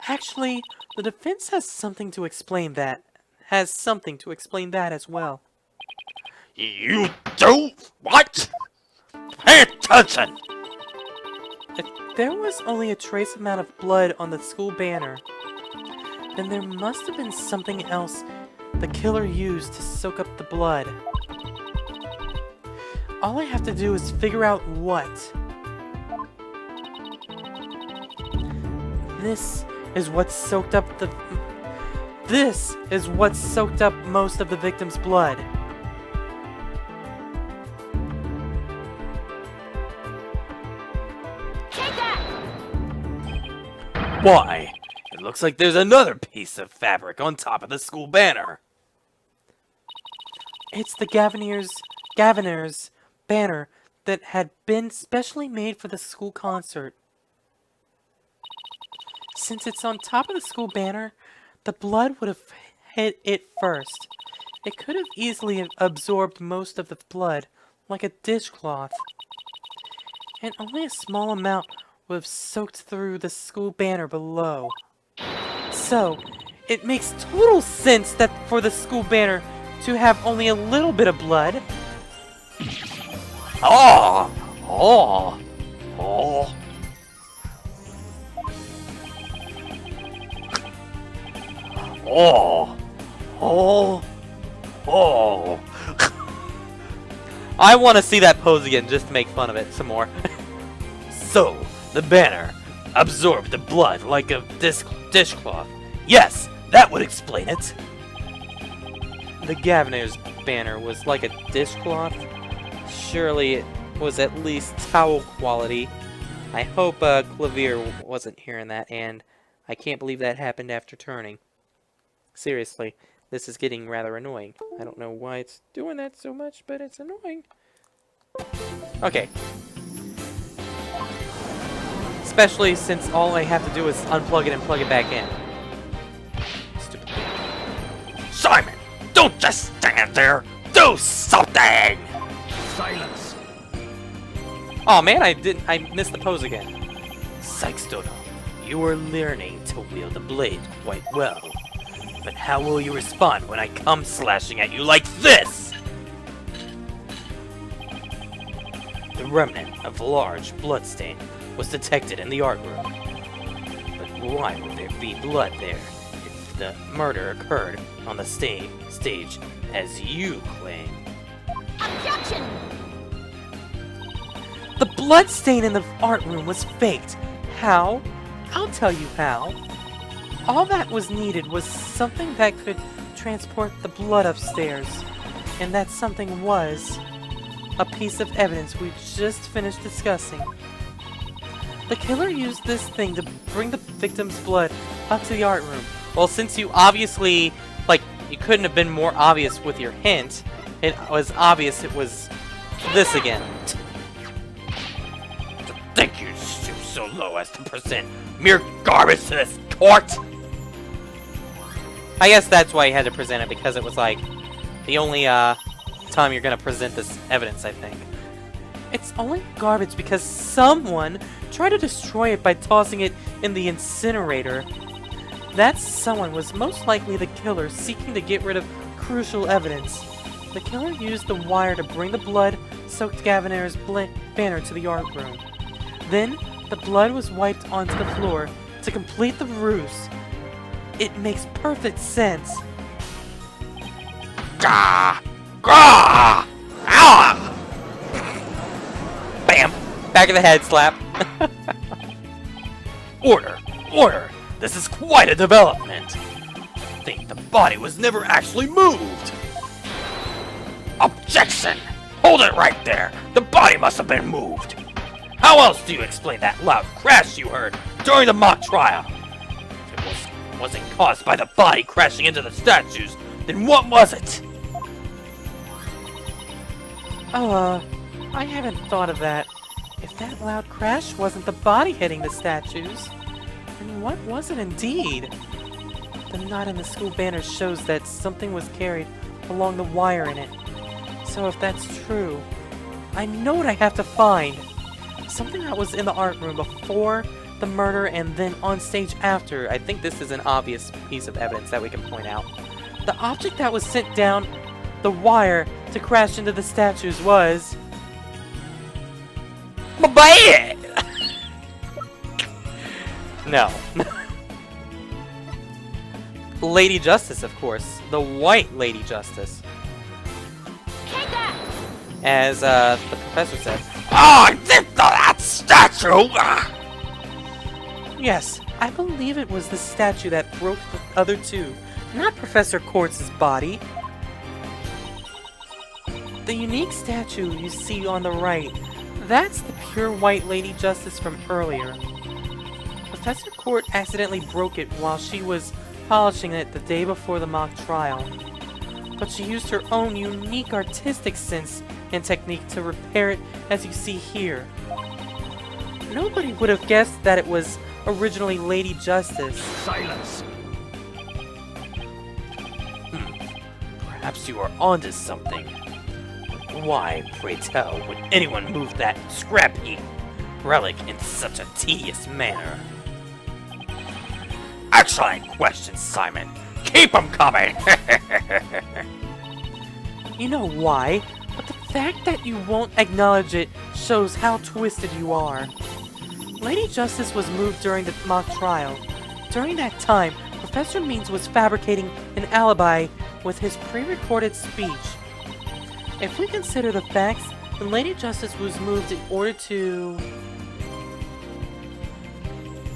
Actually, the defense has something to explain that. Has something to explain that as well. You do what? Pay attention! If there was only a trace amount of blood on the school banner, then there must have been something else the killer used to soak up the blood. All I have to do is figure out what. This is what soaked up most of the victim's blood. Take that! Why? It looks like there's another piece of fabric on top of the school banner. It's the Gaviner's banner that had been specially made for the school concert. Since it's on top of the school banner, the blood would have hit it first. It could have easily absorbed most of the blood, like a dishcloth. And only a small amount would have soaked through the school banner below. So, it makes total sense that for the school banner to have only a little bit of blood. Oh! Oh! Oh! Oh! Oh! Oh! I want to see that pose again just to make fun of it some more. So, the banner absorbed the blood like a dishcloth. Yes, that would explain it. The Gaviner's banner was like a dishcloth. Surely it was at least towel quality. I hope Clavier wasn't hearing that, and I can't believe that happened after turning. Seriously, this is getting rather annoying. I don't know why it's doing that so much, but it's annoying. Okay. Especially since all I have to do is unplug it and plug it back in. Stupid thing. Simon, don't just stand there. Do something. Silence. Oh man, I missed the pose again. Sykes Dodo, you are learning to wield the blade quite well. But how will you respond when I come slashing at you like this? The remnant of a large bloodstain was detected in the art room. But why would there be blood there if the murder occurred on the stage as you claim? Objection! The blood stain in the art room was faked. How? I'll tell you how. All that was needed was something that could transport the blood upstairs. And that something was a piece of evidence we just finished discussing. The killer used this thing to bring the victim's blood up to the art room. Well, since you obviously, you couldn't have been more obvious with your hint, it was obvious it was this again. To think you'd stoop so low as to present mere garbage to this court? I guess that's why he had to present it, because it was the only time you're gonna present this evidence, I think. It's only garbage because someone tried to destroy it by tossing it in the incinerator. That someone was most likely the killer seeking to get rid of crucial evidence. The killer used the wire to bring the blood-soaked Gaviner's banner to the art room. Then, the blood was wiped onto the floor to complete the ruse. It makes perfect sense. Gah! Gah! Ah! Bam! Back of the head slap. Order! Order! This is quite a development! I think the body was never actually moved! Objection! Hold it right there! The body must have been moved! How else do you explain that loud crash you heard during the mock trial? If it wasn't caused by the body crashing into the statues, then what was it? Oh, I haven't thought of that. If that loud crash wasn't the body hitting the statues, then what was it indeed? The knot in the school banner shows that something was carried along the wire in it. So if that's true, I know what I have to find. Something that was in the art room before the the murder and then on stage after. I think this is an obvious piece of evidence that we can point out. The object that was sent down the wire to crash into the statues was... my bed! No. Lady Justice, of course. The White Lady Justice. Take that! As the professor said. Oh, that statue! Yes, I believe it was the statue that broke the other two, not Professor Quartz's body. The unique statue you see on the right, that's the pure White Lady Justice from earlier. Professor Quartz accidentally broke it while she was polishing it the day before the mock trial. But she used her own unique artistic sense and technique to repair it as you see here. Nobody would have guessed that it was originally Lady Justice. Silence! Perhaps you are onto something. Why, pray tell, would anyone move that scrappy relic in such a tedious manner? Excellent question, Simon. Keep 'em coming! You know why, but the fact that you won't acknowledge it shows how twisted you are. Lady Justice was moved during the mock trial. During that time, Professor Means was fabricating an alibi with his pre-recorded speech. If we consider the facts, then Lady Justice was moved in order to...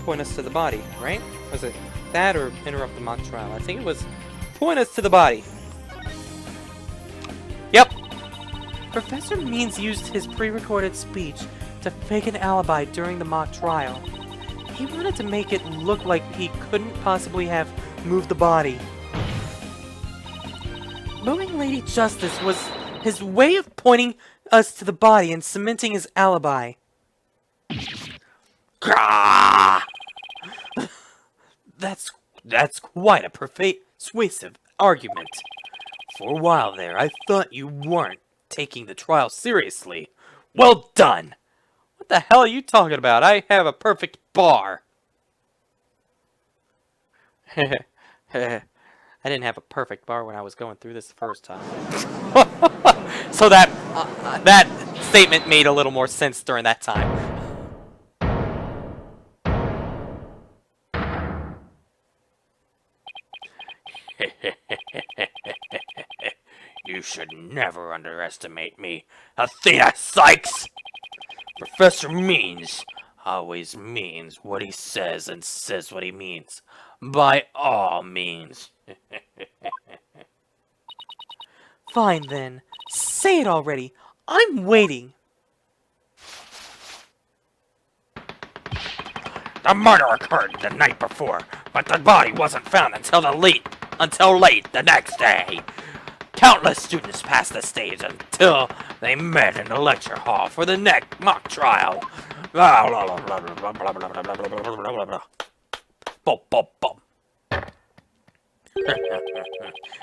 point us to the body, right? Was it that or interrupt the mock trial? I think it was point us to the body. Yep! Professor Means used his pre-recorded speech to fake an alibi during the mock trial. He wanted to make it look like he couldn't possibly have moved the body. Moving Lady Justice was his way of pointing us to the body and cementing his alibi. Gah! That's quite a persuasive argument. For a while there, I thought you weren't taking the trial seriously. Well done! What the hell are you talking about? I have a perfect bar. I didn't have a perfect bar when I was going through this the first time. So that statement made a little more sense during that time. You should never underestimate me, Athena Sykes! Professor Means always means what he says and says what he means. By all means. Fine then. Say it already. I'm waiting. The murder occurred the night before, but the body wasn't found until late the next day. Countless students passed the stage until they met in the lecture hall for the next mock trial.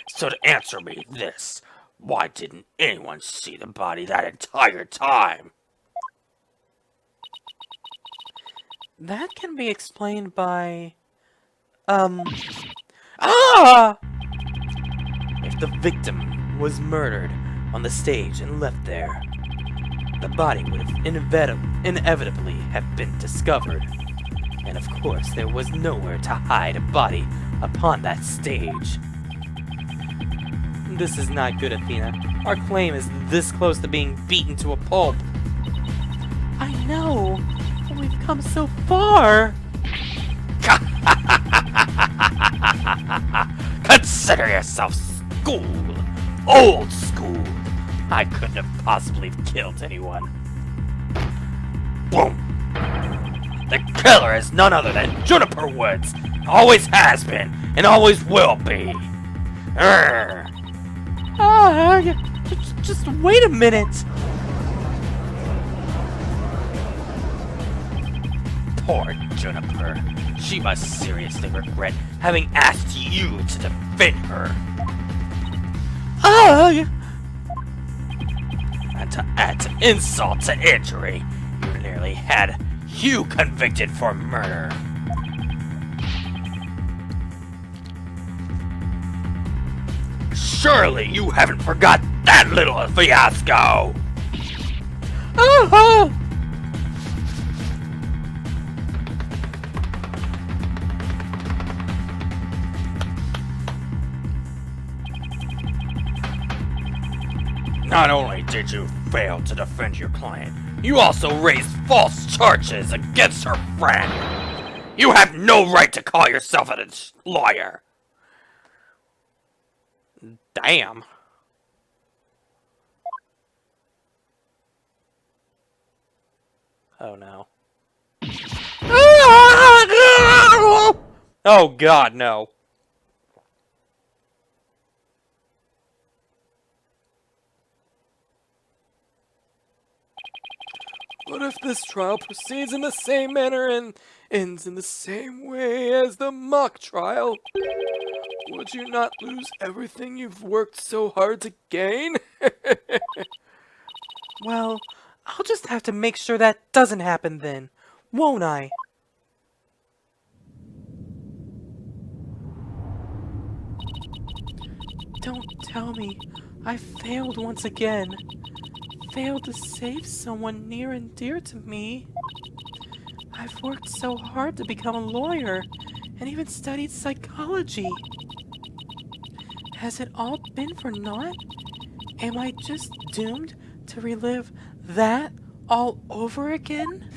So to answer me this, why didn't anyone see the body that entire time? That can be explained by... If the victim was murdered on the stage and left there, the body would have inevitably have been discovered. And of course, there was nowhere to hide a body upon that stage. This is not good, Athena. Our claim is this close to being beaten to a pulp. I know, but we've come so far. Consider yourself schooled. Old school. I couldn't have possibly killed anyone. Boom. The killer is none other than Juniper Woods. Always has been, and always will be. Just wait a minute. Poor Juniper. She must seriously regret having asked you to defend her. And to add to insult to injury, you nearly had You convicted for murder. Surely you haven't forgot that little fiasco! Oh! Not only did you fail to defend your client, you also raised false charges against her friend. You have no right to call yourself a lawyer. Damn. Oh no. Oh god, no. What if this trial proceeds in the same manner and ends in the same way as the mock trial? Would you not lose everything you've worked so hard to gain? Well, I'll just have to make sure that doesn't happen then, won't I? Don't tell me I failed once again. Failed to save someone near and dear to me. I've worked so hard to become a lawyer and even studied psychology. Has it all been for naught? Am I just doomed to relive that all over again?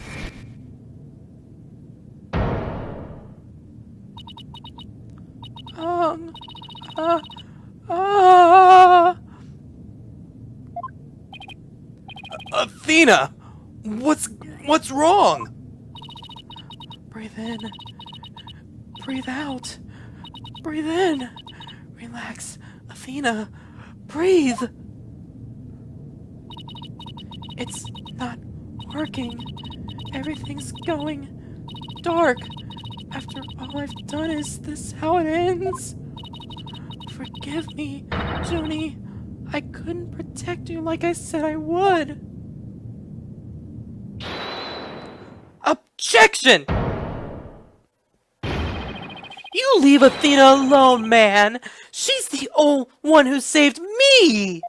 Uh, uh, Athena! What's wrong? Breathe in. Breathe out. Breathe in. Relax. Athena. Breathe. It's not working. Everything's going dark. After all I've done, is this how it ends? Forgive me, Junie. I couldn't protect you like I said I would. Objection! You leave Athena alone, man! She's the only one who saved me!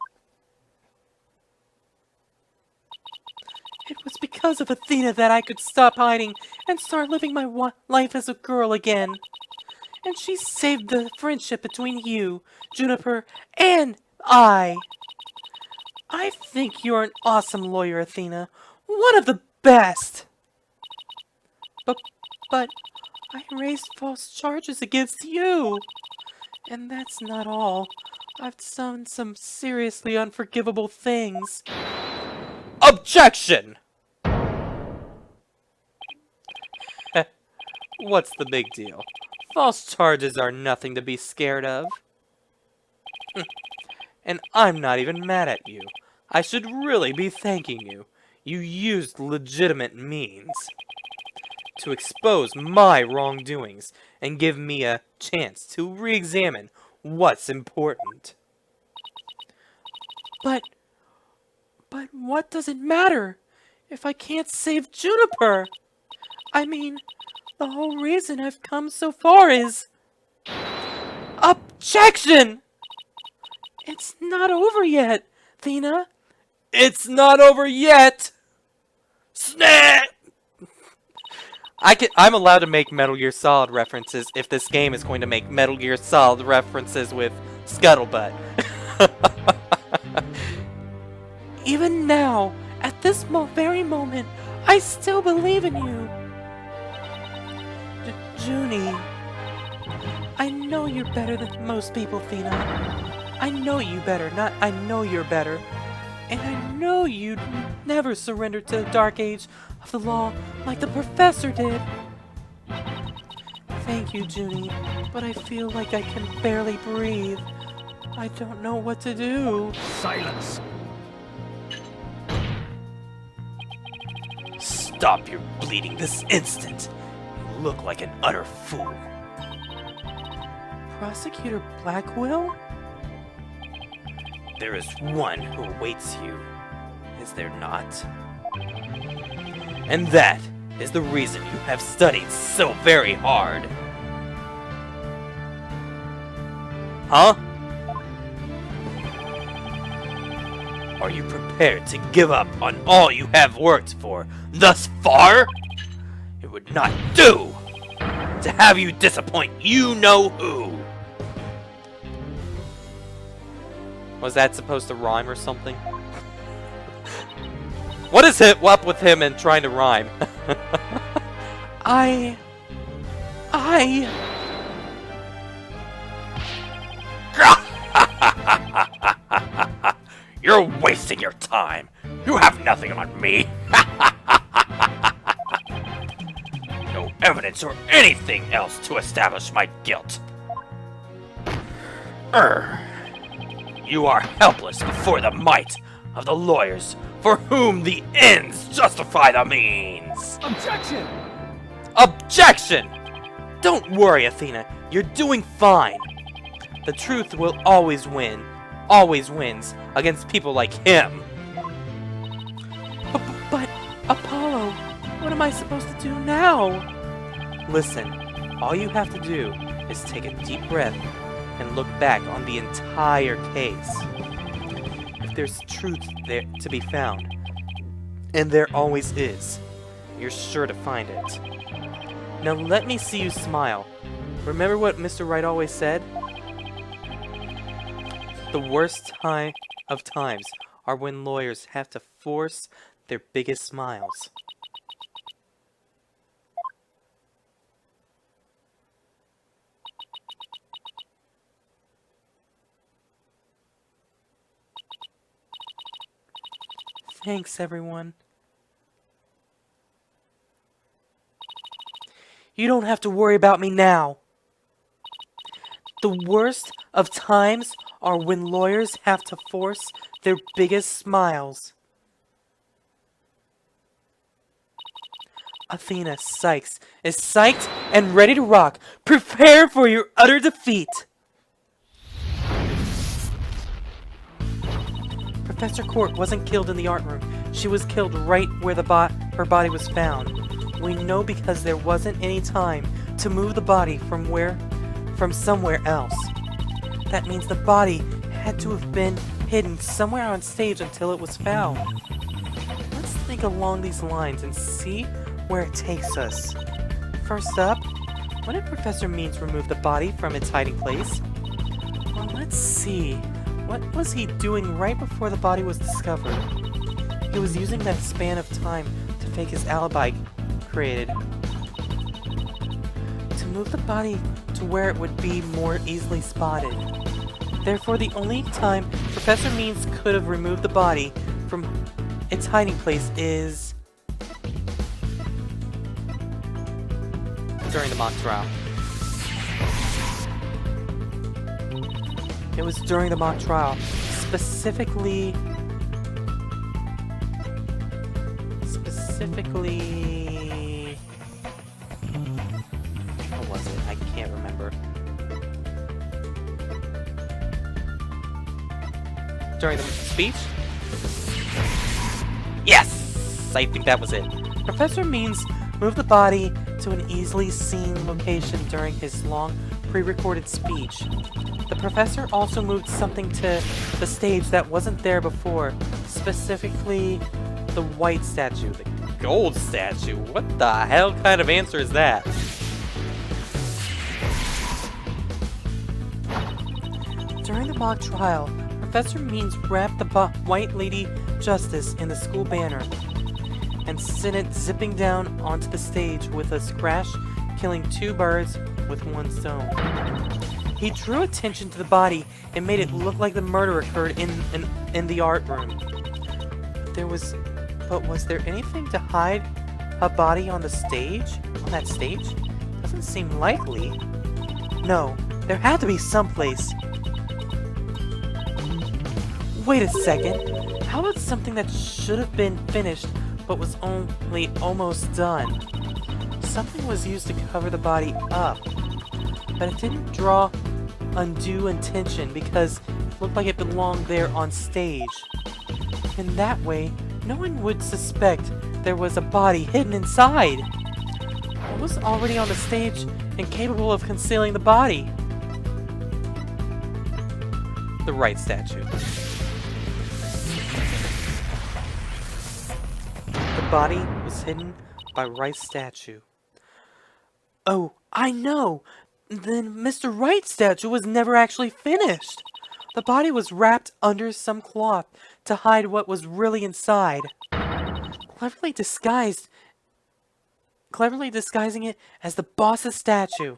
It was because of Athena that I could stop hiding and start living my life as a girl again. And she saved the friendship between you, Juniper, and I think you're an awesome lawyer, Athena. One of the best! But I raised false charges against you. And that's not all. I've done some seriously unforgivable things. Objection! What's the big deal? False charges are nothing to be scared of. And I'm not even mad at you. I should really be thanking you. You used legitimate means to expose my wrongdoings and give me a chance to re-examine what's important. But what does it matter if I can't save Juniper? I mean, the whole reason I've come so far is... Objection! It's not over yet, Athena. It's not over yet! Snap! I'm allowed to make Metal Gear Solid references if this game is going to make Metal Gear Solid references with Scuttlebutt. Even now, at this very moment, I still believe in you. Junie, I know you're better than most people, Athena. I know you better, not I know you're better. And I know you'd never surrender to the dark age of the law like the professor did. Thank you, Junie, but I feel like I can barely breathe. I don't know what to do. Silence! Stop your bleeding this instant! You look like an utter fool. Prosecutor Blackwell? There is one who awaits you, is there not? And that is the reason you have studied so very hard. Huh? Are you prepared to give up on all you have worked for thus far? It would not do to have you disappoint you-know-who. Was that supposed to rhyme or something? What is it up with him and trying to rhyme? You're wasting your time. You have nothing on me. No evidence or anything else to establish my guilt. You are helpless before the might of the lawyers for whom the ends justify the means. Objection! Objection! Don't worry, Athena. You're doing fine. The truth will always win. Always wins against people like him. But Apollo, what am I supposed to do now? Listen, all you have to do is take a deep breath and look back on the entire case. If there's truth there to be found, and there always is, you're sure to find it. Now let me see you smile. Remember what Mr. Wright always said? The worst time of times are when lawyers have to force their biggest smiles. Thanks, everyone. You don't have to worry about me now. The worst of times are when lawyers have to force their biggest smiles. Athena Sykes is psyched and ready to rock. Prepare for your utter defeat. Professor Court wasn't killed in the art room. She was killed right where her body was found. We know because there wasn't any time to move the body from somewhere else. That means the body had to have been hidden somewhere on stage until it was found. Let's think along these lines and see where it takes us. First up, when did Professor Means remove the body from its hiding place? Well, let's see. What was he doing right before the body was discovered? He was using that span of time to fake his alibi created. To move the body to where it would be more easily spotted. Therefore, the only time Professor Means could have removed the body from its hiding place is during the mock trial. It was during the mock trial, specifically, what was it? I can't remember. During the speech? Yes! I think that was it. Professor Means moved the body to an easily seen location during his long pre-recorded speech. The professor also moved something to the stage that wasn't there before, specifically the white statue. The gold statue? What the hell kind of answer is that? During the mock trial, Professor Means wrapped the White Lady Justice in the school banner and sent it zipping down onto the stage with a crash, killing 2 birds with 1 stone. He drew attention to the body and made it look like the murder occurred in the art room. But was there anything to hide a body on the stage? On that stage? Doesn't seem likely. No, there had to be someplace. Wait a second. How about something that should have been finished but was only almost done? Something was used to cover the body up, but it didn't draw undue attention because it looked like it belonged there on stage. In that way, no one would suspect there was a body hidden inside. It was already on the stage and capable of concealing the body. The Wright statue. The body was hidden by Wright's statue. Oh, I know! Then Mr. Wright's statue was never actually finished. The body was wrapped under some cloth to hide what was really inside. Cleverly disguising it as the boss's statue.